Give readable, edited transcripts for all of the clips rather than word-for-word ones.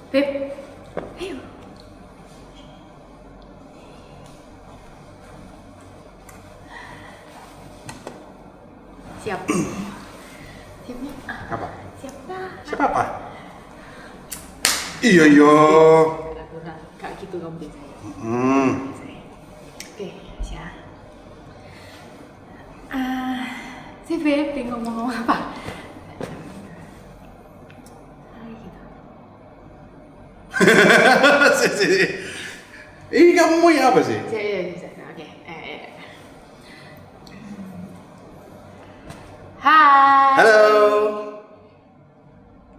Beb, ayo. Siap. Siap nih. Apa? Siap dah. Siapa apa? Iya yo. Gak gitu kamu biasanya. Hmm. Oke, siap. Si Beb, ngomong apa? Ini kamu mau ya apa sih? Oke. Hai. Halo.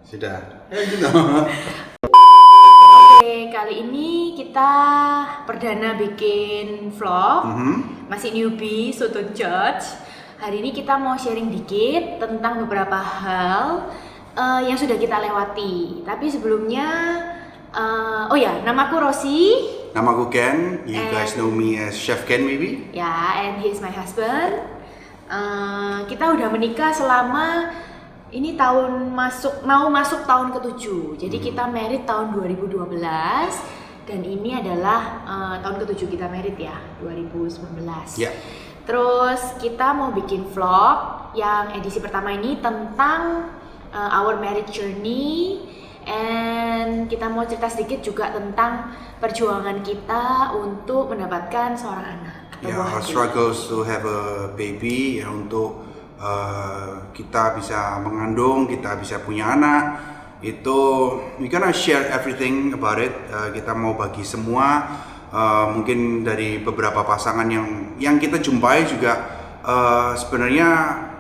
Sudah. Ya gitu. Oke, kali ini kita perdana bikin vlog. Masih newbie, so don't judge. Hari ini kita mau sharing dikit tentang beberapa hal yang sudah kita lewati. Tapi sebelumnya, oh ya, namaku Rosi. Namaku Ken. You guys know me as Chef Ken maybe? Ya, and he is my husband. Kita udah menikah selama ini mau masuk tahun ke-7. Jadi kita married tahun 2012 dan ini adalah tahun ke-7 kita married ya, 2019. Ya. Terus kita mau bikin vlog yang edisi pertama ini tentang our marriage journey, and kita mau cerita sedikit juga tentang perjuangan kita untuk mendapatkan seorang anak. Ya, our struggles to have a baby ya, untuk kita bisa mengandung, kita bisa punya anak. Itu we gonna share everything about it. Kita mau bagi semua. Mungkin dari beberapa pasangan yang kita jumpai juga sebenarnya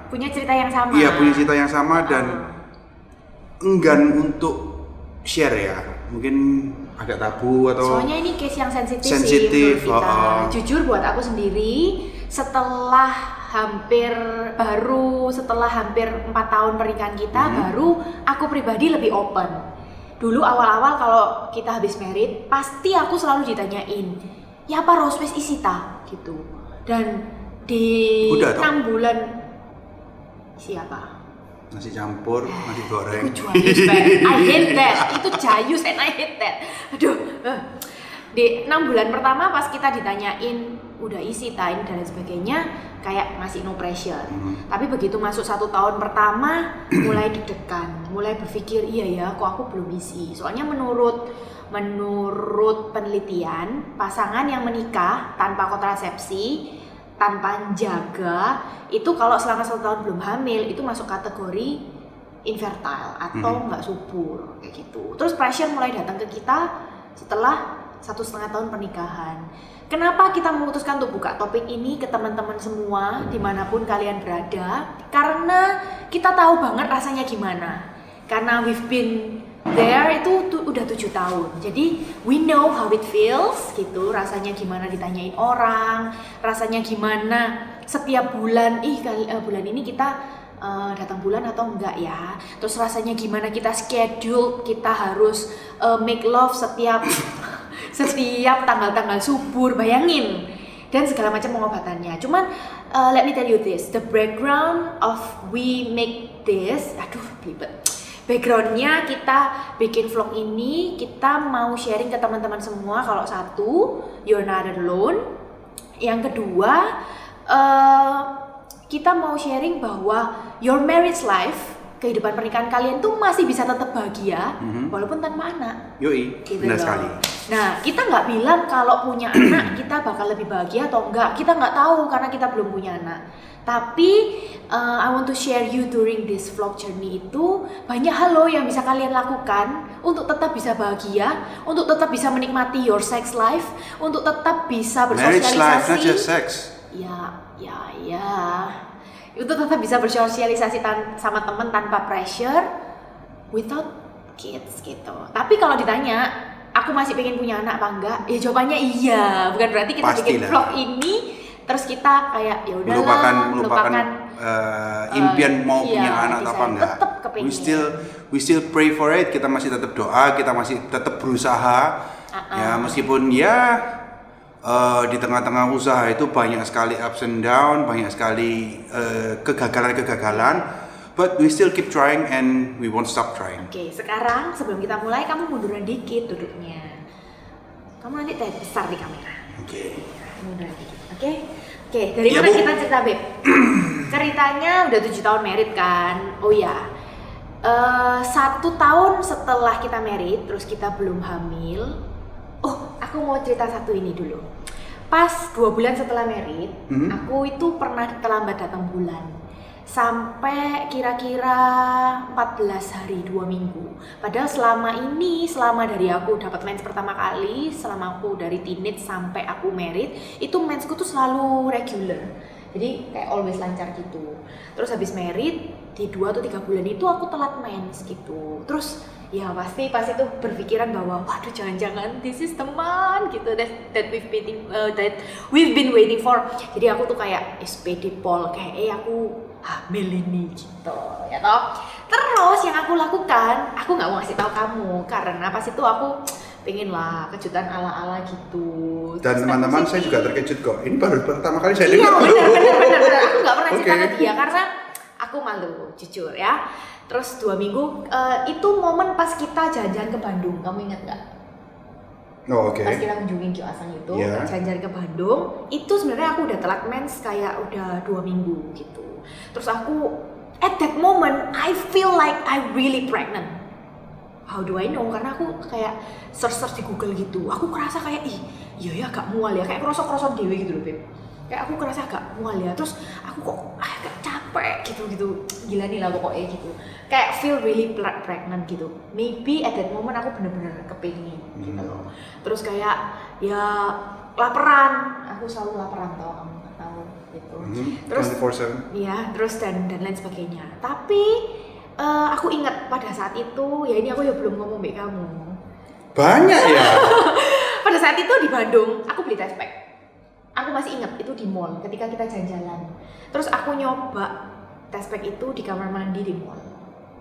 punya cerita yang sama. Iya, punya cerita yang sama dan enggan untuk share ya. Mungkin agak tabu atau soalnya ini case yang sensitif sensitif, sih menurut kita. Jujur buat aku sendiri, setelah hampir 4 tahun pernikahan kita, baru aku pribadi lebih open. Dulu awal-awal kalau kita habis married, pasti aku selalu ditanyain, ya apa Roswes Isita gitu. Dan di 6 bulan siapa? nasi campur, nasi goreng. Itu jayus, I hate that. Itu jayus and I hate that. Aduh. Di 6 bulan pertama pas kita ditanyain udah isi tain dan sebagainya, kayak masih no pressure. Tapi begitu masuk 1 tahun pertama, mulai deg-degan, mulai berpikir iya ya, kok aku belum isi. Soalnya menurut penelitian, pasangan yang menikah tanpa kontrasepsi, tanpa jaga, itu kalau selama 1 tahun belum hamil, itu masuk kategori infertile atau nggak subur kayak gitu. Terus pressure mulai datang ke kita setelah 1,5 tahun pernikahan. Kenapa kita memutuskan untuk buka topik ini ke teman-teman semua dimanapun kalian berada? Karena kita tahu banget rasanya gimana. Karena we've been there itu udah 7 tahun. Jadi we know how it feels gitu. Rasanya gimana ditanyain orang, rasanya gimana setiap bulan, bulan ini kita datang bulan atau enggak ya. Terus rasanya gimana kita schedule, kita harus make love setiap tanggal-tanggal subur, bayangin, dan segala macam pengobatannya. Cuman let me tell you this, the background of we make this, backgroundnya kita bikin vlog ini, kita mau sharing ke teman-teman semua. Kalau satu, you're not alone. Yang kedua, kita mau sharing bahwa your marriage life, kehidupan pernikahan kalian tuh masih bisa tetap bahagia walaupun tanpa anak. Yoi, gitu benar loh. sekali. Nah, kita nggak bilang kalau punya anak kita bakal lebih bahagia atau enggak. Kita nggak tahu karena kita belum punya anak. Tapi I want to share you during this vlog journey itu banyak hal loh yang bisa kalian lakukan untuk tetap bisa bahagia, untuk tetap bisa menikmati your sex life, untuk tetap bisa bersosialisasi. Marriage life, not just sex. Ya. Untuk tetap bisa bersosialisasi sama teman tanpa pressure, without kids gitu. Tapi kalau ditanya, aku masih pengen punya anak apa enggak? Ya jawabannya iya. Bukan berarti kita bikin vlog ini terus kita kayak ya udahlah melupakan impian mau punya anak apa enggak. Tetap kepingin. We still pray for it. Kita masih tetap doa, kita masih tetap berusaha. Ya meskipun ya di tengah-tengah usaha itu banyak sekali ups and down, banyak sekali kegagalan-kegagalan. but we still keep trying and we won't stop trying. Oke, sekarang sebelum kita mulai kamu munduran dikit duduknya. Kamu nanti terlihat besar di kamera. Oke. Munduran dikit. Oke, dari Ya, mana Bu. kita cerita, Beb? Ceritanya udah 7 tahun married kan? Oh ya, 1 tahun setelah kita married, terus kita belum hamil. Oh, aku mau cerita satu ini dulu. Pas 2 bulan setelah married, aku itu pernah terlambat datang bulan. Sampai kira-kira 14 hari 2 minggu. Padahal selama dari aku dapat mens pertama kali, selama aku dari teenage sampai aku married, itu mensku tuh selalu regular. Jadi kayak always lancar gitu. Terus habis married, di 2 atau 3 bulan itu aku telat mens gitu. Terus ya pasti pas itu berpikiran bahwa waduh jangan-jangan this is the man gitu that we've been waiting for. Jadi aku tuh kayak SPD Paul kayak aku hamil ini gitu ya toh. Terus yang aku lakukan, aku nggak mau ngasih tahu kamu karena pas itu aku pengen lah kejutan ala-ala gitu. Dan teman-teman saya juga terkejut kok. Ini baru pertama kali saya Iya dengar. benar. Aku nggak pernah cerita Oke. ke dia karena aku malu jujur ya. Terus 2 minggu itu momen pas kita jalan-jalan ke Bandung. Kamu ingat nggak? Oh, oke. Pas kita kunjungin Kio Asang itu, Iya. jalan-jalan ke Bandung, itu sebenarnya aku udah telat mens kayak udah 2 minggu gitu. Terus aku, at that moment, I feel like I really pregnant. How do I know? Karena aku kayak search di Google gitu. Aku kerasa kayak, iya ya agak mual ya, kayak kerosok-kerosok dewe gitu loh, Beb. Kayak aku kerasa agak mual ya, terus aku kok agak capek gitu. Gila nih lah pokoknya gitu. Kayak feel really pregnant gitu. Maybe at that moment aku bener-bener kepingin gitu loh. Terus kayak ya laparan. Aku selalu laparan tau, kamu nggak tahu gitu. Terus 24/7. ya, terus dan lain sebagainya. Tapi aku ingat pada saat itu, ya ini aku ya belum ngomong sama kamu. Banyak ya. Pada saat itu di Bandung, aku beli test pack. Aku masih ingat itu di mall ketika kita jalan-jalan. Terus aku nyoba test pack itu di kamar mandi di mall.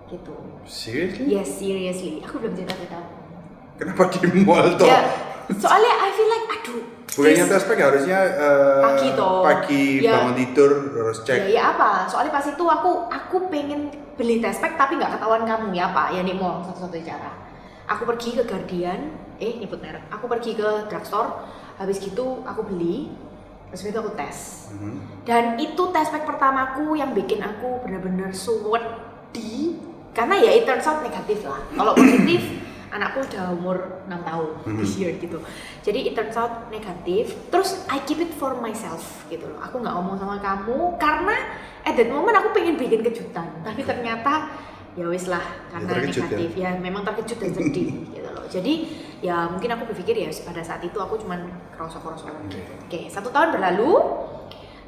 Gitu. Seriously? Yes, seriously. Aku belum cerita ke kamu. Kenapa di mall toh? Ya, soalnya I feel like aduh. Bukannya this- test pack harusnya Pagi toh. pagi Ya. bangun tidur terus cek. Ya apa? Soalnya pas itu aku pengen beli test pack tapi nggak ketahuan kamu ya apa? Ya di mall satu-satunya cara. Aku pergi ke Guardian, nyebut merek. Aku pergi ke drugstore, habis gitu aku beli, terus itu aku tes. Dan itu test pack pertamaku yang bikin aku benar-benar wedi, karena ya it turns out negatif lah. Kalau positif, anakku udah umur 6 tahun this year gitu. Jadi it turns out negatif. Terus I keep it for myself gitu loh. Aku nggak ngomong sama kamu karena at that moment aku pengen bikin kejutan. Tapi ternyata ya wis lah karena terkejut, negatif. Ya memang terkejut dan sedih gitu loh. Jadi ya mungkin aku berpikir ya pada saat itu aku cuman kerosok-kerosok gitu. Oke, 1 tahun berlalu.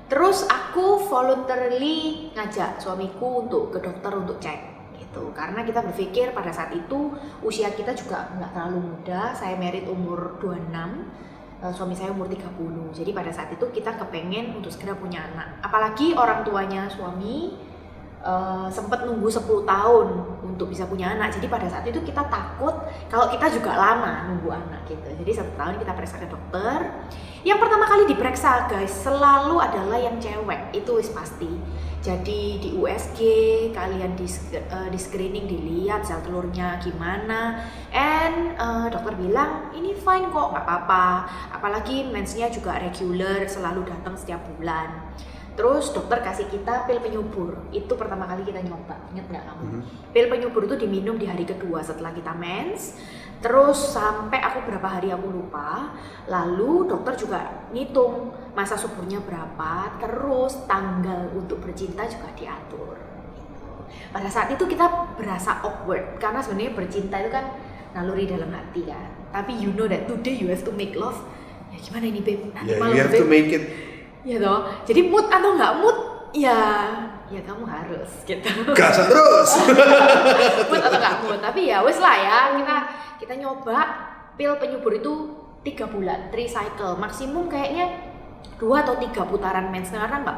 Terus aku voluntarily ngajak suamiku untuk ke dokter untuk cek gitu. Karena kita berpikir pada saat itu usia kita juga nggak terlalu muda. Saya married umur 26, suami saya umur 30. Jadi pada saat itu kita kepengen untuk segera punya anak. Apalagi orang tuanya suami sempat nunggu 10 tahun untuk bisa punya anak. Jadi pada saat itu kita takut kalau kita juga lama nunggu anak gitu. Jadi 1 tahun kita periksa ke dokter. Yang pertama kali diperiksa guys selalu adalah yang cewek, itu wis pasti. Jadi di USG kalian di screening dilihat sel telurnya gimana. And dokter bilang ini fine kok, nggak apa-apa. Apalagi mensnya juga regular, selalu datang setiap bulan. Terus dokter kasih kita pil penyubur. Itu pertama kali kita nyoba. Ingat nggak kamu? Pil penyubur itu diminum di hari kedua setelah kita mens. Terus sampai aku berapa hari aku lupa. Lalu dokter juga ngitung masa suburnya berapa. Terus tanggal untuk bercinta juga diatur. Pada saat itu kita berasa awkward karena sebenarnya bercinta itu kan naluri dalam hati kan. Tapi you know that today you have to make love. Ya gimana ini babe? Nanti Yeah, malam you have babe. to make it. Ya toh, jadi mood atau nggak mood, ya kamu harus gitu. Gas terus. Mood atau nggak mood, tapi ya wes lah ya kita nyoba pil penyubur itu 3 bulan, 3 cycle, maksimum kayaknya 2 atau 3 putaran mens karena nggak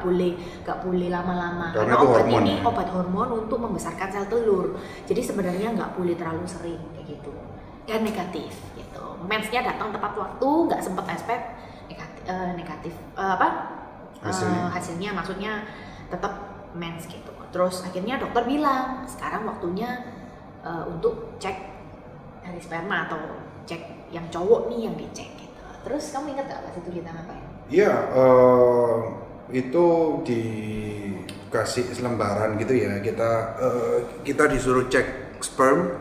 boleh lama-lama. Karena Karena itu obat hormon, ini ya? obat hormon untuk membesarkan sel telur, jadi sebenarnya nggak boleh terlalu sering kayak gitu. Dan negatif gitu, mensnya datang tepat waktu, nggak sempet aspek negatif hasilnya maksudnya tetap mens gitu. Terus akhirnya dokter bilang sekarang waktunya untuk cek dari sperma atau cek yang cowok nih yang dicek gitu. Terus kamu ingat gak pas itu kita ngapain? Iya, itu dikasih selembaran gitu ya. Kita disuruh cek sperm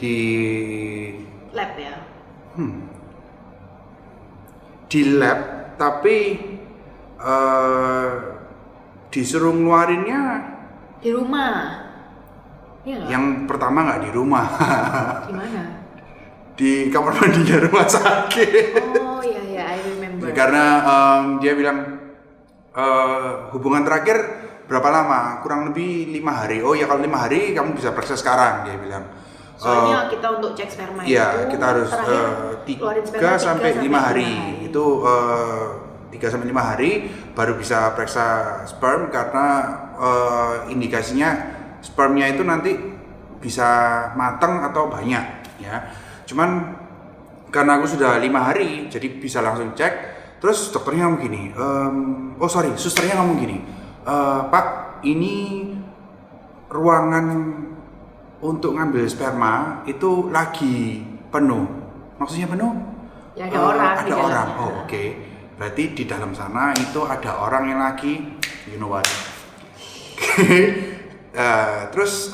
di Lab ya. Di lab, tapi disuruh ngeluarinnya Di rumah. Iya nggak? yang pertama nggak di rumah. Di mana? Di kamar mandinya rumah sakit. Oh iya, I remember. Karena dia bilang hubungan terakhir berapa lama? Kurang lebih 5 hari. Oh ya, kalau 5 hari kamu bisa periksa sekarang, dia bilang. Soalnya kita untuk cek sperma Iya, itu kita harus keluarin 3 sperma sampai 5 hari. hari. Itu 3 sampai 5 hari baru bisa periksa sperm, karena indikasinya spermnya itu nanti bisa matang atau banyak ya. Cuman karena aku sudah 5 hari jadi bisa langsung cek. Terus dokternya ngomong gini, susternya ngomong gini, Pak, ini ruangan untuk ngambil sperma itu lagi penuh. Maksudnya penuh? Ya ada orang. Ada orang. Oh, oke. Berarti di dalam sana itu ada orang yang lagi, you know what? Terus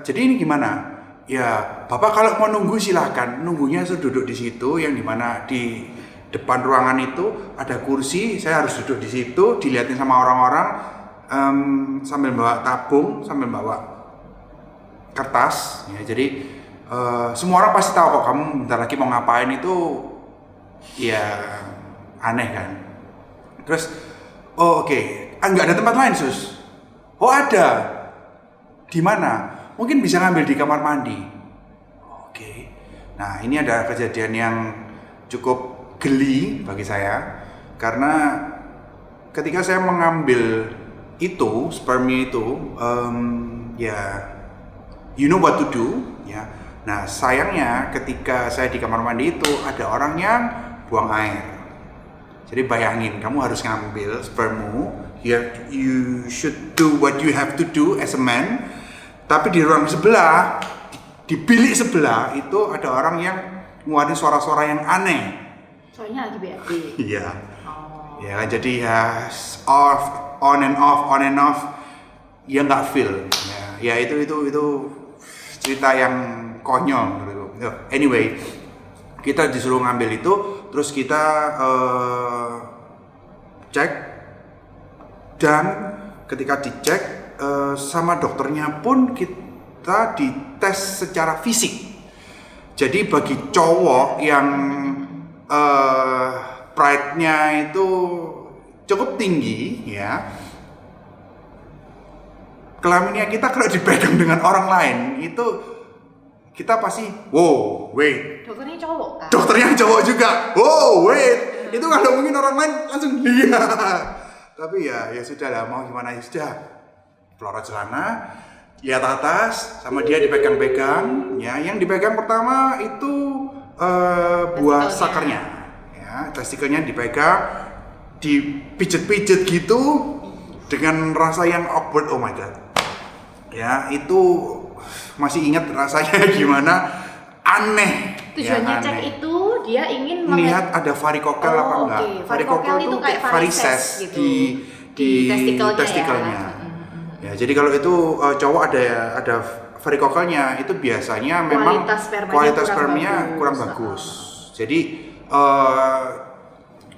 jadi ini gimana? Ya, Bapak kalau mau nunggu silahkan. Nunggunya saya duduk di situ, yang dimana di depan ruangan itu ada kursi. Saya harus duduk di situ, dilihatin sama orang-orang sambil bawa tabung, sambil bawa kertas. Ya, jadi semua orang pasti tahu kok kamu bentar lagi mau ngapain itu. Ya aneh kan. Terus oke. Nggak ada tempat lain, Sus? Oh ada. Di mana? Mungkin bisa ngambil di kamar mandi. Oke. Nah, ini ada kejadian yang cukup geli bagi saya, karena ketika saya mengambil itu spermnya itu, ya you know what to do ya. Nah, sayangnya ketika saya di kamar mandi itu ada orang yang buang air. Jadi bayangin, kamu harus ngambil spermmu, you should do what you have to do as a man. Tapi di ruang sebelah, di bilik sebelah itu ada orang yang ngeluarin suara-suara yang aneh. Soalnya lagi BAB. Iya. Oh. Ya, jadi ya on and off. Ya nggak feel. Ya itu cerita yang konyol. Anyway, kita disuruh ngambil itu, terus kita cek, dan ketika dicek sama dokternya pun kita dites secara fisik. Jadi bagi cowok yang pride-nya itu cukup tinggi ya, kelaminnya kita kalau dipegang dengan orang lain itu kita pasti wow wait. Dokternya cowok kan? Dokternya cowok juga. Wow wait. Itu kalau mungkin orang lain langsung iya. Tapi ya sudah lah, mau gimana ya sudah. Pelorot celana, lihat atas, sama dia dipegang-pegang. Ya, yang dipegang pertama itu buah sakernya. Ya, testikelnya dipegang, dipijet-pijet gitu dengan rasa yang awkward. Oh my god. Ya, itu masih ingat rasanya gimana, aneh. Tujuannya ya, cek itu dia ingin melihat ada varikokel apa enggak. Okay. Varikokel itu kayak varises gitu. di testikelnya. Ya, jadi kalau itu cowok ada varikokelnya, itu biasanya memang kualitas spermanya kurang bagus. Jadi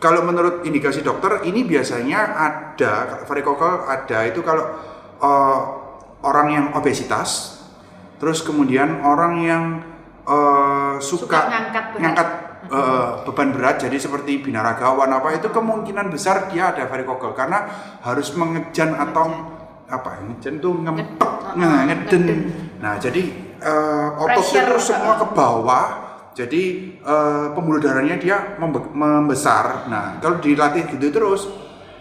kalau menurut indikasi dokter ini biasanya ada varikokel ada itu kalau orang yang obesitas, terus kemudian orang yang suka ngangkat beban berat, jadi seperti binaragawan apa itu kemungkinan besar dia ada varikokel, karena harus mengejan atau apa ngejan tuh ngeden. Nah, jadi ototnya itu semua ke bawah, jadi pembuluh darahnya dia membesar. Nah, kalau dilatih gitu terus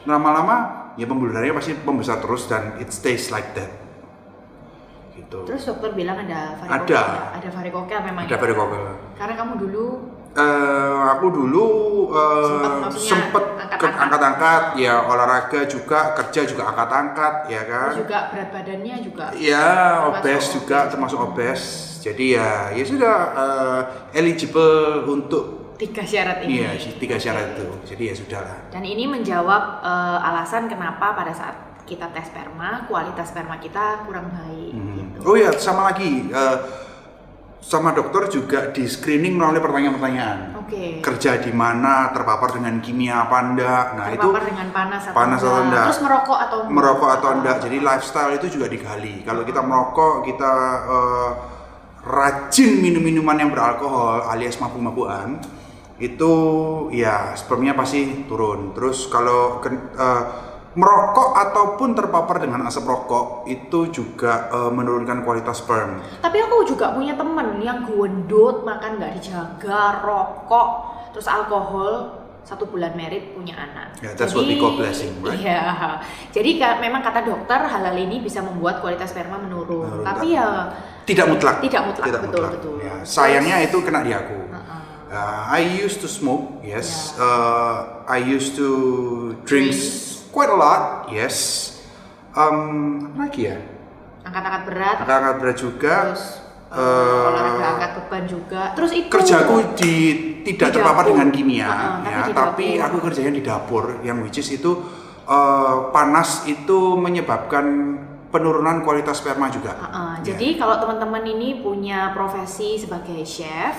lama-lama ya pembuluh darahnya pasti membesar terus dan it stays like that. Gitu. Terus dokter bilang ada varikokel. Ada varikokel memang. Ada varikokel. Karena kamu dulu Aku dulu Maksudnya sempet angkat-angkat, ya olahraga juga, kerja juga angkat-angkat, ya kan? Terus juga berat badannya juga. Ya, obes juga, termasuk obes. Jadi ya sudah eligible untuk 3 syarat ini. iya, 3 syarat itu. Jadi ya sudahlah. Dan ini menjawab alasan kenapa pada saat kita tes sperma, kualitas sperma kita kurang baik. Gitu. Oh ya, sama lagi. Sama dokter juga di screening melalui pertanyaan-pertanyaan. Oke. Kerja di mana, terpapar dengan kimia apa enggak. Nah, Terpapar itu dengan panas atau enggak. Terus merokok atau enggak. Jadi lifestyle itu juga digali. Kalau kita merokok, kita rajin minum-minuman yang beralkohol alias mabuk-mabukan, itu ya spermnya pasti turun. Terus kalau merokok ataupun terpapar dengan asap rokok itu juga menurunkan kualitas sperm. Tapi aku juga punya temen yang gendut, makan nggak dijaga, rokok, terus alkohol, 1 bulan married punya anak. Yeah, that's what we call blessing, right? Iya. Jadi memang kata dokter hal ini bisa membuat kualitas sperma menurun. Tapi ya tidak mutlak. Betul. Ya, sayangnya itu kena di aku. I used to smoke, yes. Yeah. I used to drink quite a lot, yes. Lagi ya? Angkat-angkat berat. Angkat-angkat berat juga. Terus olahraga angkat beban juga. Terus itu kerjaku tidak terpapar dengan kimia, tapi dapur. aku kerjanya di dapur, yang which is itu panas itu menyebabkan penurunan kualitas sperma juga. Jadi kalau teman-teman ini punya profesi sebagai chef,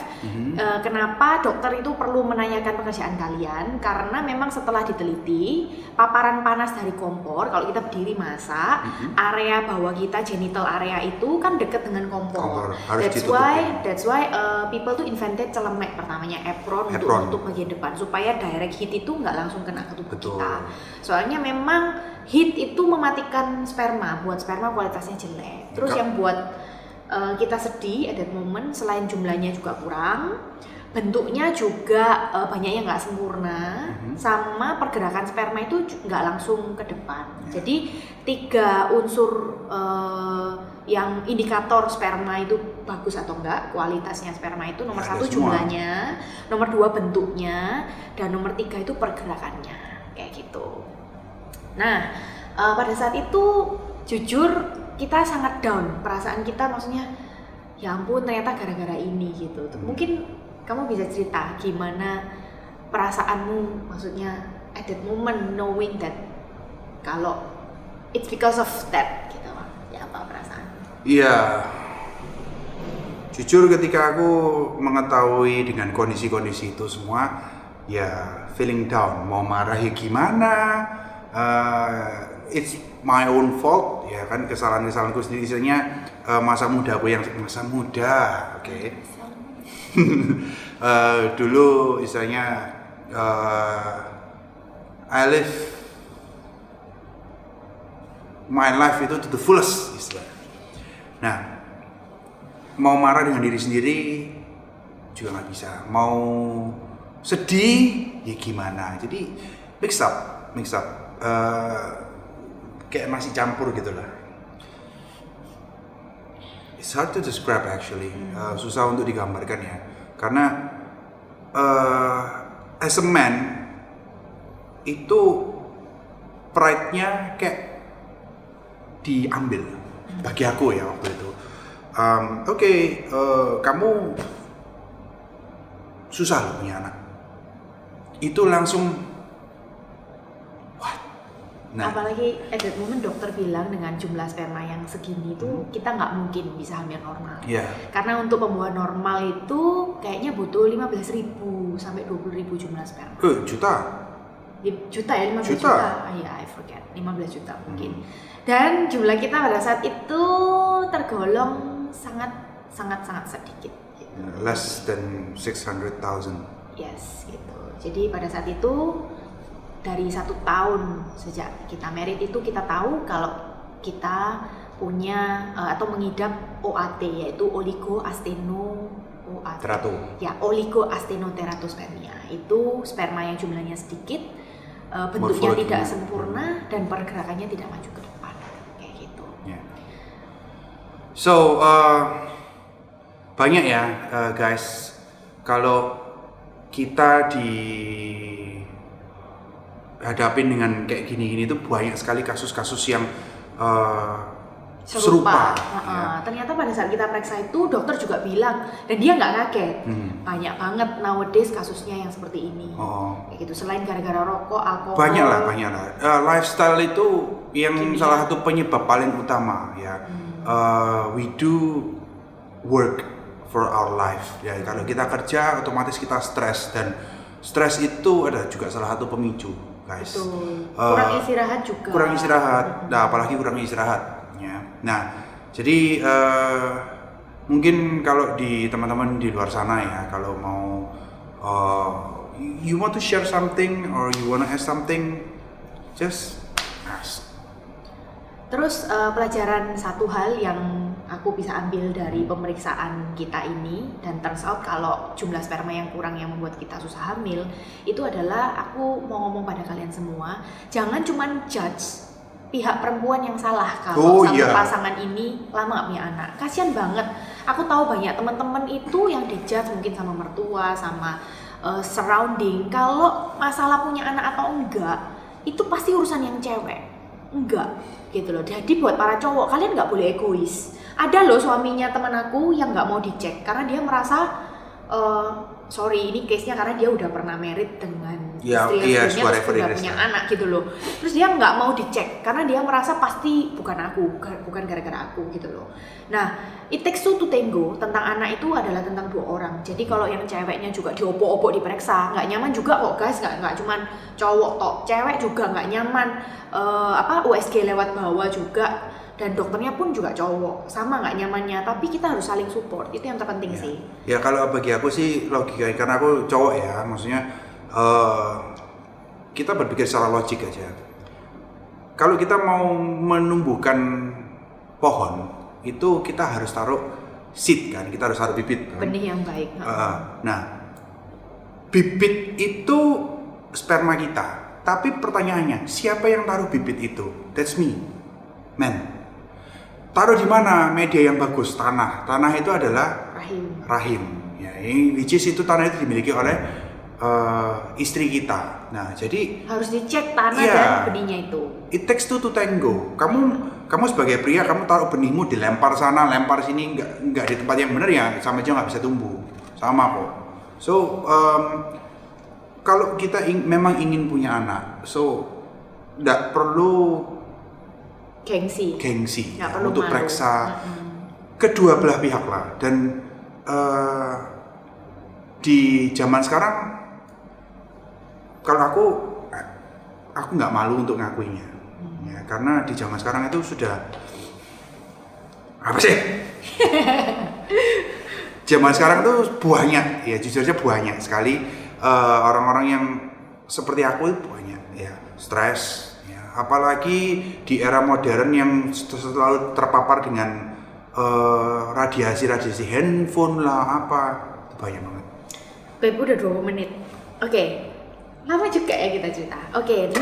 kenapa dokter itu perlu menanyakan pekerjaan kalian? Karena memang setelah diteliti, paparan panas dari kompor, kalau kita berdiri masak, area bawah kita, genital area itu kan dekat dengan kompor. That's why people tuh invented celemek pertamanya, apron. Untuk bagian depan, supaya direct heat itu nggak langsung kena ke tubuh kita. Soalnya memang heat itu mematikan sperma, buat sperma kualitasnya jelek. Terus yang buat kita sedih at that moment, selain jumlahnya juga kurang, bentuknya juga banyak yang nggak sempurna, sama pergerakan sperma itu nggak langsung ke depan. Jadi 3 unsur yang indikator sperma itu bagus atau enggak, kualitasnya sperma itu nomor 1 jumlahnya, nomor 2 bentuknya, dan nomor 3 itu pergerakannya, kayak gitu. Nah, pada saat itu jujur kita sangat down, perasaan kita maksudnya ya ampun ternyata gara-gara ini gitu. Mungkin kamu bisa cerita gimana perasaanmu, maksudnya at that moment knowing that kalau it's because of that gitu, ya apa perasaan? Iya, jujur ketika aku mengetahui dengan kondisi-kondisi itu semua, ya feeling down, mau marahi gimana, it's my own fault, ya kan, kesalahan-kesalahanku sendiri. Istilahnya masa muda aku yang masa muda, oke. Dulu istilahnya I live my life itu to the fullest istilah. Nah, mau marah dengan diri sendiri juga nggak bisa, mau sedih ya gimana, jadi mix up, kayak nasi campur gitu lah. It's hard to describe actually, susah untuk digambarkan ya, karena as a man itu pride-nya kayak diambil bagi aku ya waktu itu. Kamu susah loh punya anak, itu langsung what? Nah, apalagi at that moment dokter bilang dengan jumlah sperma yang segini itu kita nggak mungkin bisa hamil normal. Karena untuk pembuahan normal itu kayaknya butuh 15.000 sampai 20.000 jumlah sperma. Juta ya, 15 juta. I forget, 15 juta mungkin. Dan jumlah kita pada saat itu tergolong sangat sedikit gitu. Less than 600,000. Yes, gitu. Jadi pada saat itu dari 1 tahun sejak kita married itu kita tahu kalau kita punya atau mengidap OAT, yaitu oligoasteroteratospermia. Itu sperma yang jumlahnya sedikit, bentuknya tidak sempurna, dan pergerakannya tidak maju ke depan, kayak gitu. So banyak ya guys, kalau kita dihadapin dengan kayak gini-gini itu banyak sekali kasus-kasus yang serupa. Ya. Ternyata pada saat kita periksa itu dokter juga bilang, dan dia nggak kaget, banyak banget nowadays kasusnya yang seperti ini. Kayak gitu, selain gara-gara rokok, alkohol. Banyak lah. Lifestyle itu yang salah satu penyebab paling utama ya. We do work for our life. Ya, kalau kita kerja otomatis kita stres, dan stres itu ada juga salah satu pemicu, guys. Kurang istirahat juga. Nah, apalagi kurang istirahat. Ya. Nah, jadi mungkin kalau di teman-teman di luar sana ya, kalau mau you want to share something or you wanna ask something, just ask. Terus pelajaran satu hal yang aku bisa ambil dari pemeriksaan kita ini, dan turns out kalau jumlah sperma yang kurang yang membuat kita susah hamil, itu adalah aku mau ngomong pada kalian semua, jangan cuman judge pihak perempuan yang salah kalau pasangan ini lama gak punya anak. Kasian banget. Aku tahu banyak teman-teman itu yang dijudge mungkin sama mertua, sama surrounding. Kalau masalah punya anak atau enggak, itu pasti urusan yang cewek. Enggak, gitu loh. Jadi buat para cowok, kalian nggak boleh egois. Ada loh suaminya teman aku yang nggak mau dicek karena dia merasa sorry, ini case-nya karena dia udah pernah married dengan istri yang sebelumnya, terus udah punya anak gitu loh. Terus dia nggak mau dicek karena dia merasa pasti bukan gara-gara aku gitu loh. Nah, it takes two to tango. Tentang anak itu adalah tentang dua orang. Jadi kalau yang ceweknya juga diopok-opok diperiksa, nggak nyaman juga kok guys. Nggak cuman cowok tok, cewek juga nggak nyaman. USG lewat bawah juga. Dan dokternya pun juga cowok, sama nggak nyamannya, tapi kita harus saling support, itu yang terpenting sih. Ya kalau bagi aku sih logika, karena aku cowok ya, maksudnya kita berpikir secara logik aja. Kalau kita mau menumbuhkan pohon, itu kita harus taruh seed kan, kita harus taruh bibit kan? Benih yang baik. Nah, bibit itu sperma kita, tapi pertanyaannya, siapa yang taruh bibit itu? That's me, man. Taruh di mana media yang bagus? Tanah itu adalah rahim. Ya, which is itu tanah itu dimiliki oleh istri kita. Nah, jadi harus dicek tanah dan benihnya itu. It takes two to tango. Kamu sebagai pria, kamu taruh benihmu dilempar sana, lempar sini, nggak di tempat yang benar ya, sama aja nggak bisa tumbuh. Sama kok. So kalau kita memang ingin punya anak, so nggak perlu gengsi untuk periksa kedua belah pihak lah. Dan di zaman sekarang kalau aku nggak malu untuk ngakuinya ya, karena di zaman sekarang itu sudah apa sih zaman sekarang itu banyak ya, jujur aja banyak sekali orang-orang yang seperti aku itu banyak ya, stres. Apalagi di era modern yang selalu terpapar dengan radiasi handphone lah, apa banyak banget. Beb, udah 20 menit. Oke. Lama juga ya kita cerita. Oke,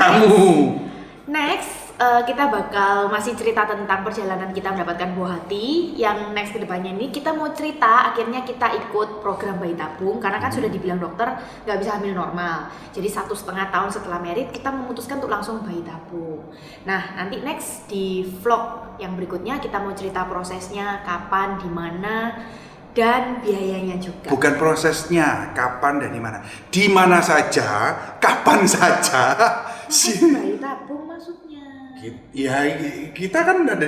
next kita bakal masih cerita tentang perjalanan kita mendapatkan buah hati. Yang next kedepannya ini kita mau cerita akhirnya kita ikut program bayi tabung, karena kan sudah dibilang dokter nggak bisa hamil normal. Jadi 1,5 tahun setelah merit kita memutuskan untuk langsung bayi tabung. Nah, nanti next di vlog yang berikutnya kita mau cerita prosesnya, kapan, di mana, dan biayanya juga. Bukan prosesnya, kapan dan di mana. Di mana saja, kapan saja. Bayi tabung maksudnya. Ya, kita kan ada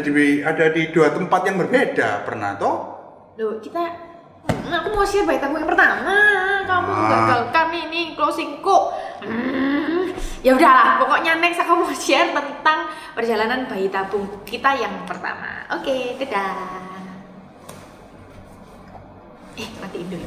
di dua tempat yang berbeda, pernah toh? Loh, aku mau share bayi tabung yang pertama. Kamu gagalkan ini closingku. Ya udahlah, pokoknya next aku mau share tentang perjalanan bayi tabung kita yang pertama. Oke, dadah. Matiin dulu.